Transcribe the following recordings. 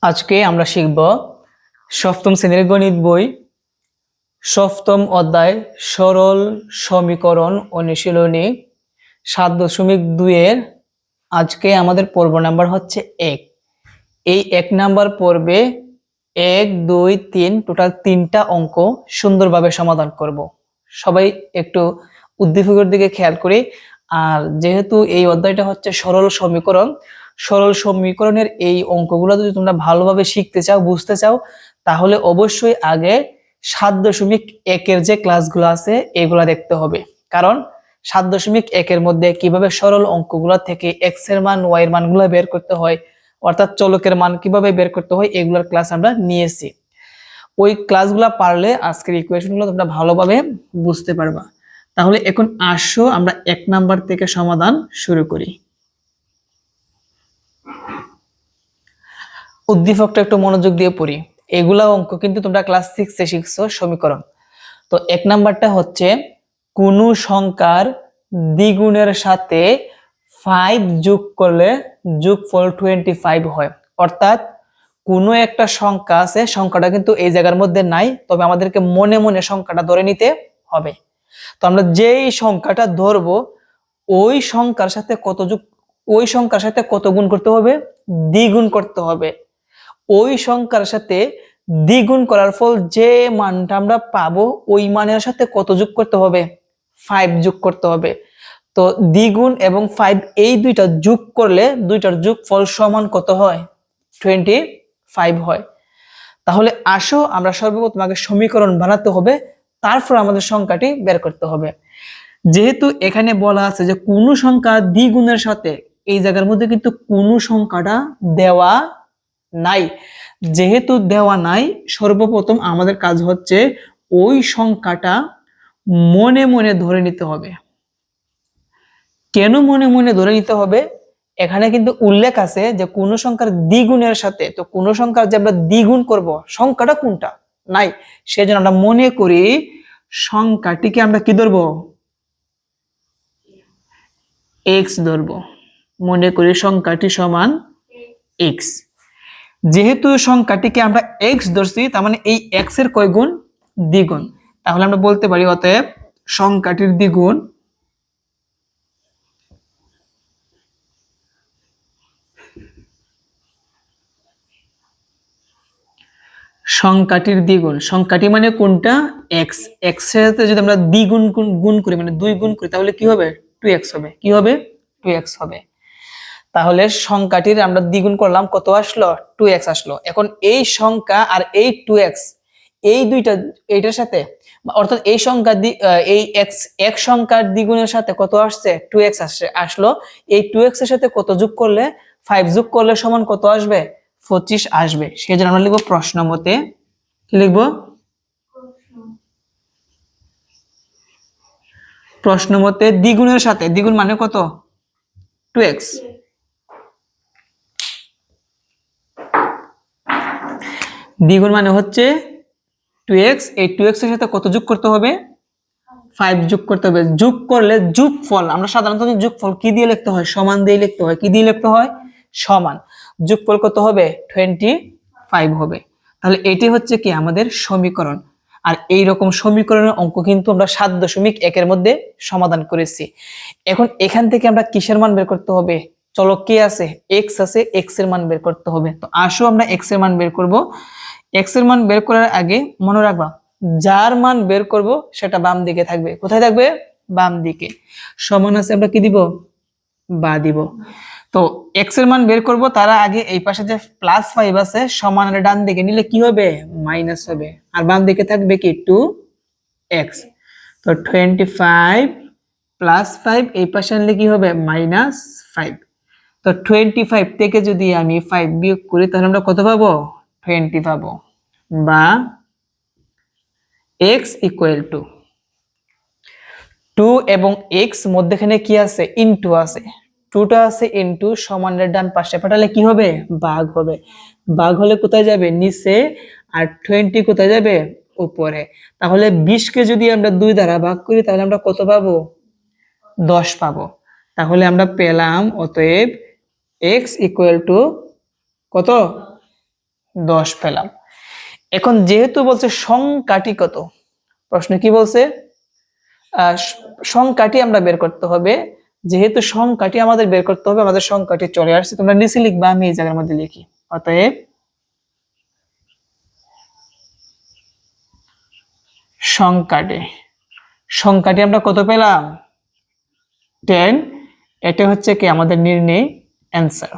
আজকে আমরা শিখব সপ্তম শ্রেণীর গণিত বই সপ্তম অধ্যায় সরল সমীকরণ অনুশীলনী 7.2 এর আজকে আমাদের পর্ব নাম্বার হচ্ছে 1। এই 1 নাম্বার পর্বে 1, 2, 3 টোটাল 3টা অঙ্ক সুন্দরভাবে সমাধান করব। সবাই একটু উদ্দীপকের দিকে খেয়াল করি। আর যেহেতু এই অধ্যায়টা হচ্ছে সরল সমীকরণের এই অঙ্কগুলো যদি তোমরা ভালোভাবে শিখতে চাও, বুঝতে চাও, তাহলে অবশ্যই আগে 7.1 এর যে ক্লাসগুলো আছে এগুলা দেখতে হবে। কারণ 7.1 এর মধ্যে কিভাবে সরল অঙ্কগুলো থেকে এক্স এর মান, ওয়াই এর মানগুলো বের করতে হয়, অর্থাৎ চলকের মান কিভাবে বের করতে হয়, এগুলোর ক্লাস আমরা নিয়েছি। ওই ক্লাসগুলো পারলে আজকের ইকুয়েশনগুলো তোমরা ভালোভাবে বুঝতে পারবা। তাহলে এখন আসো আমরা 1 নাম্বার থেকে সমাধান শুরু করি। উদ্দীপকটা একটু মনোযোগ দিয়ে পড়ি। এগুলা অঙ্ক কিন্তু তোমরা ক্লাস 6 এ শিখছো সমীকরণ। তো 1 নাম্বারটা হচ্ছে কোন সংখ্যার দ্বিগুণের সাথে 5 যোগ করলে যোগফল 25 হয়। অর্থাৎ কোনো একটা সংখ্যা আছে, সংখ্যাটা কিন্তু এই জায়গার মধ্যে নাই, তবে আমাদেরকে মনে মনে সংখ্যাটা ধরে নিতে হবে। তো আমরা যেই সংখ্যাটা ধরবো ওই সংখ্যার সাথে কত গুণ করতে হবে? দ্বিগুণ করতে হবে। ওই সংখ্যার সাথে দ্বিগুণ করার ফল যে মানটা আমরা পাবো ওই মানের সাথে কত যোগ করতে হবে? 5 যোগ করতে হবে। তো দ্বিগুণ এবং 5 এই দুইটা যোগ করলে দুইটার যোগফল সমান কত হয়? 25 হয়। তাহলে আসো আমরা সর্বপ্রথম আগে সমীকরণ বানাতে হবে, তারপর আমাদের সংখ্যাটি বের করতে হবে। যেহেতু এখানে বলা আছে যে কোন সংখ্যা দ্বিগুণের সাথে, এই জায়গার মধ্যে কিন্তু কোন সংখ্যাটা দেওয়া নাই। যেহেতু দেওয়া নাই, সর্বপ্রথম আমাদের কাজ হচ্ছে ওই সংখ্যাটা মনে মনে ধরে নিতে হবে। কেন মনে মনে ধরে নিতে হবে? এখানে কিন্তু উল্লেখ আছে যে কোন সংখ্যার দ্বিগুণের সাথে, তো কোন সংখ্যার যে আমরা দ্বিগুণ করব সংখ্যাটা কোনটা নাই, সেজন্য আমরা মনে করি সংখ্যাটিকে আমরা কি ধরবো? এক্স ধরবো। মনে করি সংখ্যাটি সমান এক্স। যেহেতু সংখ্যাটিকে আমরা এক্স ধরছি, তার মানে এই এক্স এর কয় গুণ? দ্বিগুণ। তাহলে আমরা বলতে পারি অতএব সংখ্যাটির দ্বিগুণ সংখ্যাটি মানে কোনটা? এক্স। এক্স এর সাথে যদি আমরা দ্বিগুণ গুণ করি, মানে 2 গুণ করি, তাহলে কি হবে? 2x হবে। কি হবে? 2x হবে। তাহলে সংখ্যাটির আমরা দ্বিগুণ করলাম, কত আসলো? 2x আসলো। এখন এই সংখ্যা আর এই 2x, এই দুইটা এইটার সাথে, অর্থাৎ এই সংখ্যা এই এক সংখ্যার দ্বিগুণের সাথে কত আসছে? 2x আসলো। এই 2x এর সাথে কত যোগ করলে? 5 যোগ করলে সমান কত আসবে? 25 আসবে। সেজন্য আমরা লিখবো প্রশ্ন মতে, কি লিখবো? প্রশ্ন মতে দ্বিগুণের সাথে, দ্বিগুণ মানে কত? 2x। দ্বিগুণ মানে হচ্ছে 2x। এই 2x এর সাথে কত যোগ করতে হবে? 5 যোগ করতে হবে। যোগ করলে যোগফল, আমরা সাধারণত যোগফল কি দিয়ে লিখতে হয়? সমান দিয়ে লিখতে হয়। কি দিয়ে লিখতে হয়? সমান। যোগফল কত হবে? 25 হবে। তাহলে এটি হচ্ছে কি আমাদের সমীকরণ। আর এই রকম সমীকরণের অঙ্ক কিন্তু আমরা 7.1 এর মধ্যে সমাধান করেছি। এখন এখান থেকে আমরা কিসের মান বের করতে হবে? চলো, কে আছে? এক্স আছে, এক্স এর মান বের করতে হবে। তো আসো আমরা এক্স এর মান বের করব। এক্স এর মান বের করার আগে মনে রাখবা, যার মান বের করব সেটা বাম দিকে থাকবে। কোথায় থাকবে? বাম দিকে। সমান আছে আমরা কি দিব? বা দিব। তো এক্স এর মান বের করব, তার আগে এই পাশে যে +5 আছে সমানের ডান দিকে নিলে কি হবে? মাইনাস হবে। আর বাম দিকে থাকবে কি? 2x। তো 25 + 5 এই পাশে আনলে কি হবে? -5। তো 25 থেকে যদি আমি 5 বিয়োগ করি তাহলে আমরা কত পাবো? 20 পাবো। বা x = 2 এবং x মধ্যখানে কি আছে? ইনটু আছে। 2টা আছে ইনটু, সমানের ডান পাশে পাঠালে কি হবে? ভাগ হবে। ভাগ হলে কোথায় যাবে? নিচে। আর 20 কোথায় যাবে? উপরে। তাহলে 20 কে যদি আমরা 2 দ্বারা ভাগ করি তাহলে আমরা কত পাবো? 10 পাবো। তাহলে আমরা পেলাম অতএব x = কত? 10 পেলাম। এখন যেহেতু বলছে সংখ্যাটি কত, প্রশ্ন কি বলছে সংখ্যাটি আমরা বের করতে হবে। যেহেতু সংখ্যাটি আমাদের বের করতে হবে, আমাদের সংখ্যাটি চলে আসছে, তোমরা নিচে লিখবা, আমি এই জায়গার মধ্যে লিখি। অতএব সংখ্যাটি আমরা কত পেলাম 10। এটা হচ্ছে কি আমাদের নির্ণয় অ্যান্সার।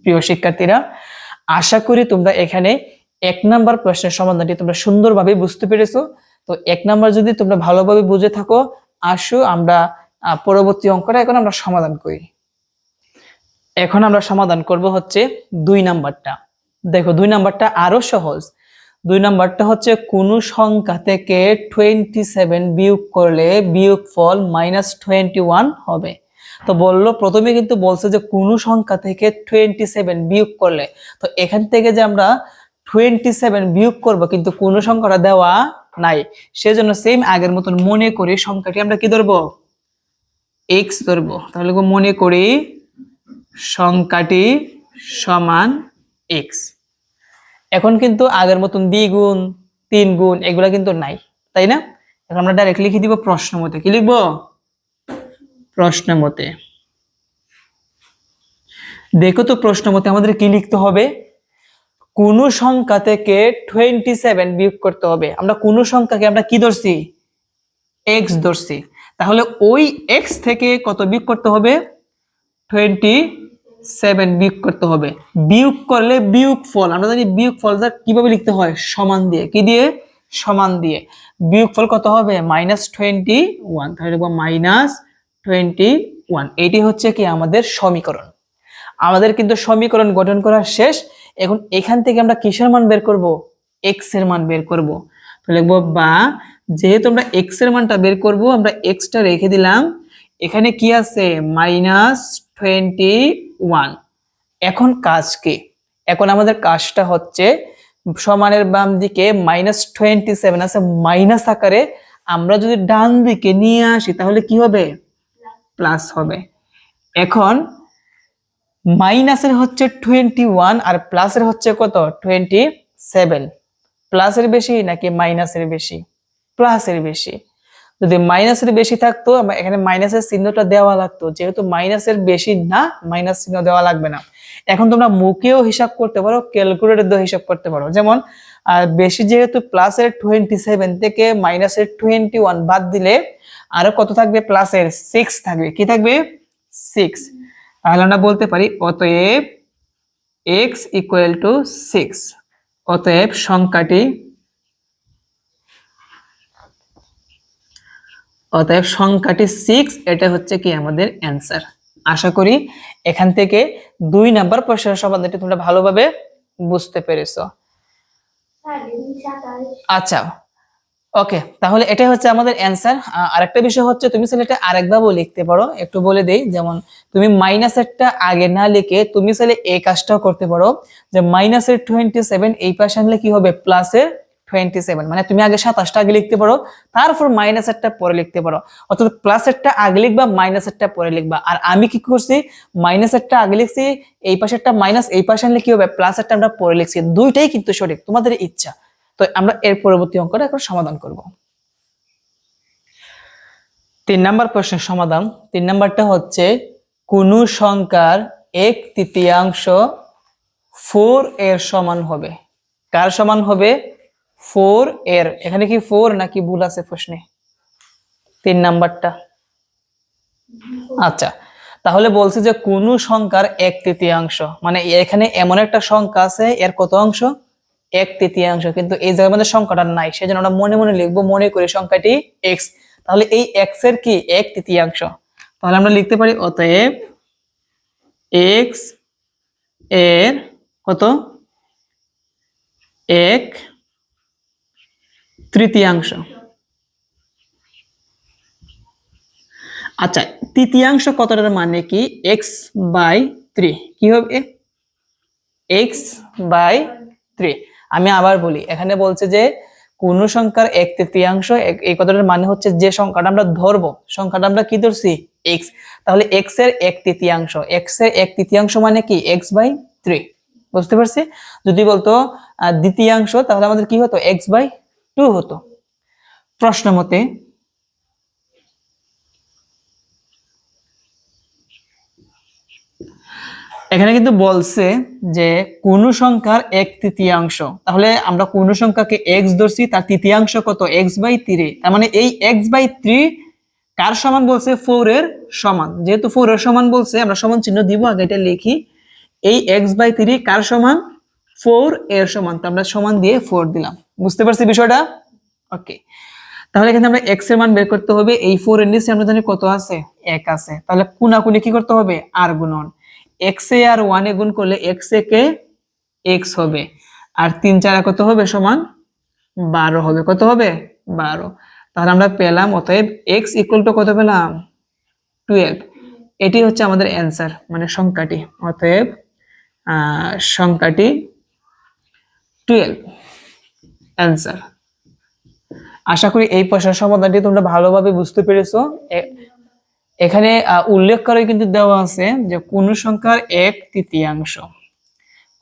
প্রিয় শিক্ষার্থীরা, আশা করি তোমরা এখানে 1 নাম্বার প্রশ্নের সমাধানটি তোমরা সুন্দরভাবে বুঝতে পেরেছো। তো 1 নাম্বার যদি তোমরা ভালোভাবে বুঝে থাকো, আসো আমরা পরবর্তী অঙ্কটা এখন আমরা সমাধান করি। এখন আমরা সমাধান করব হচ্ছে 2 নাম্বারটা। দেখো 2 নাম্বারটা আরো সহজ। 2 নাম্বারটা হচ্ছে কোন সংখ্যা থেকে 27 বিয়োগ করলে বিয়োগফল -21 হবে। তো বললো প্রথমে কিন্তু বলছে যে কোন সংখ্যা থেকে 27 বিয়োগ করলে, তো এখান থেকে যে আমরা 27 বিয়োগ করব কিন্তু কোন সংখ্যাটা দেওয়া নাই, সেজন্য সেম আগের মতন মনে করি সংখ্যাটি আমরা কি ধরবো x ধরবো। তাহলে মনে করি সংখ্যাটি সমান x। এখন কিন্তু আগের মতন দ্বিগুণ 3 গুণ এগুলা কিন্তু নাই, তাই না? এখন আমরা ডাইরেক্ট লিখে দিব প্রশ্ন মতে। কি লিখবো প্রশ্ন মতে। দেখো তো প্রশ্ন মতে আমাদের কি লিখতে হবে, কোন সংখ্যা থেকে 27 বিয়োগ করতে হবে। আমরা কোন সংখ্যাকে আমরা কি ধরছি x ধরছি, তাহলে ওই x থেকে কত বিয়োগ করতে হবে 27 বিয়োগ করতে হবে। বিয়োগ করলে বিয়োগফল, আমরা জানি বিয়োগফলটা কিভাবে লিখতে হয় সমান দিয়ে। কি দিয়ে সমান দিয়ে। বিয়োগফল কত হবে -21। তাহলে লিখব -21। এটি হচ্ছে কি আমাদের সমীকরণ। আমাদের কিন্তু সমীকরণ গঠন করা শেষ। এখন এখান থেকে আমরা কিসের মান বের করব x এর মান বের করব। তো লিখব বা, যেহেতু আমরা x এর মানটা বের করব, আমরা x টা রেখে দিলাম। এখানে কি আছে -21। এখন কাজ কি, এখন আমাদের কাজটা হচ্ছে সমানের বাম দিকে -27 আছে মাইনাস আকারে, আমরা যদি ডান দিকে নিয়ে আসি তাহলে কি হবে প্লাস হবে। এখন মাইনাসের হচ্ছে 21 আর প্লাসের হচ্ছে কত 27। প্লাসের বেশি নাকি মাইনাসের বেশি? প্লাসের বেশি। যদি মাইনাসের বেশি থাকতো এখানে মাইনাসের চিহ্নটা দেওয়া লাগতো, যেহেতু মাইনাসের বেশি না, মাইনাস চিহ্ন দেওয়া লাগবে না। এখন তোমরা মুখেও হিসাব করতে পারো, ক্যালকুলেটর দিয়ে হিসাব করতে পারো। যেমন বেশি যেহেতু প্লাসের 27 থেকে মাইনাসের 21 বাদ দিলে আরো কত থাকবে প্লাসের 6 থাকবে। কি থাকবে 6। তাহলে আমরা বলতে পারি অতএব x = 6। অতএব সংখ্যাটি 6। এটা হচ্ছে কি আমাদের অ্যান্সার। আশা করি এখান থেকে 2 নাম্বার প্রশ্নের সমাধানটি তোমরা ভালোভাবে বুঝতে পেরেছো। আচ্ছা ওকে, তাহলে এটা হচ্ছে আমাদের অ্যান্সার। আরেকটা বিষয় হচ্ছে তুমি চাইলে এটা আরেকভাবেও লিখতে পারো, একটু বলে দেই। যেমন তুমি মাইনাসেরটা আগে না লিখে তুমি চাইলে এই কাজটাও করতে পারো যে মাইনাসের 27 এই পাশে আনলে কি হবে প্লাসের 27। মানে তুমি আগে 27টা আগে লিখতে পারো, তারপর মাইনাসেরটা পরে লিখতে পারো। অর্থাৎ প্লাসেরটা আগে লিখবা, মাইনাসেরটা পরে লিখবা। আর আমি কি করছি মাইনাসেরটা আগে লিখছি, এই পাশেরটা মাইনাস, এই পাশে আনলে কি হবে প্লাসেরটা আমরা পরে লিখছি। দুইটাই কিন্তু সঠিক, তোমাদের ইচ্ছা। তো আমরা এর পরবর্তী অঙ্কটা এখন সমাধান করব। 3 নাম্বার প্রশ্নের সমাধান। 3 নাম্বারটা হচ্ছে কোন সংখ্যার 1/3 4 এর সমান হবে। কার সমান হবে 4 এর। এখানে কি 4 নাকি ভুল আছে প্রশ্নে 3 নাম্বারটা? আচ্ছা, তাহলে বলছে যে কোন সংখ্যার 1/3, মানে এখানে এমন একটা সংখ্যা আছে এর কত অংশ 1/3, কিন্তু এই জায়গার মধ্যে সংখ্যাটা নাই, সেজন্য আমরা মনে মনে লিখবো মনে করি সংখ্যাটি x। তাহলে এই x এর কি 1/3। তাহলে আমরা লিখতে পারি অতএব x এর কত 1/3। আচ্ছা, তৃতীয়াংশ কতটার মানে কি x/3। কি হবে x/3। আমি আবার বলি, এখানে বলছে যে কোন সংখ্যার 1/3, এই কথাটার মানে হচ্ছে যে সংখ্যাটা আমরা ধরবো, সংখ্যাটা আমরা কি ধরছি x। তাহলে x এর 1/3, x এর 1/3 মানে কি x/3। বুঝতে পারছি? যদি বলতো দ্বিতীয়াংশ, তাহলে আমাদের কি হতো, x/2 হতো। প্রশ্ন মতে এখানে কিন্তু বলছে যে কোন সংখ্যার 1/3, তাহলে আমরা কোন সংখ্যাকে x ধরছি, তার তৃতীয়াংশ কত, x/3। তার মানে এই x/3 কার সমান বলছে, 4 এর সমান। যেহেতু 4 এর সমান বলছে, আমরা সমান চিহ্ন দিব, আগে এটা লিখি। এই x/3 কার সমান, 4 এর সমান, তো আমরা সমান দিয়ে 4 দিলাম। বুঝতে পারছি বিষয়টা? ওকে, তাহলে এখানে আমরা x এর মান বের করতে হবে। এই 4 এর নিচে আমরা জানি কত আছে, 1 আছে। তাহলে কোনাকুনি কি করতে হবে, আর গুণন। x এ আর 1 এ গুণ করলে x এ কে x হবে, আর 3 4 কত হবে, সমান 12 হবে। কত হবে, 12। তাহলে আমরা পেলাম, অতএব x ইকুয়াল টু কত পেলাম, 12। এটি হচ্ছে আমাদের অ্যান্সার, মানে সংখ্যাটি। অতএব সংখ্যাটি 12 অ্যান্সার। আশা করি এই প্রশ্নের সমাধানটি তোমরা ভালোভাবে বুঝতে পেরেছো। এখানে উল্লেখ করে কিন্তু দেওয়া আছে যে কোন সংখ্যার 1/3।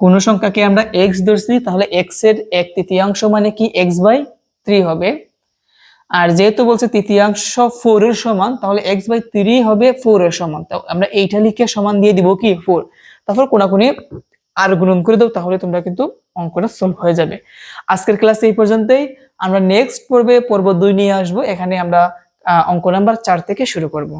কোন সংখ্যাকে আমরা x ধরছি, তাহলে x এর 1/3 মানে কি, x/3 হবে। আর যেহেতু বলছে তৃতীয়াংশ 4 এর সমান, তাহলে x/3 হবে 4 এর সমান। তো আমরা এইটা লিখে সমান দিয়ে দিব কি, 4। তারপর কোনাকুনি আর গুণন করে দাও, তাহলে তোমরা কিন্তু অঙ্কটা সলভ হয়ে যাবে। আজকের ক্লাসে এই পর্যন্তই। আমরা নেক্সট পর্বে পর্ব 2 নিয়ে আসবো। এখানে আমরা অঙ্ক নাম্বার 4 থেকে শুরু করব।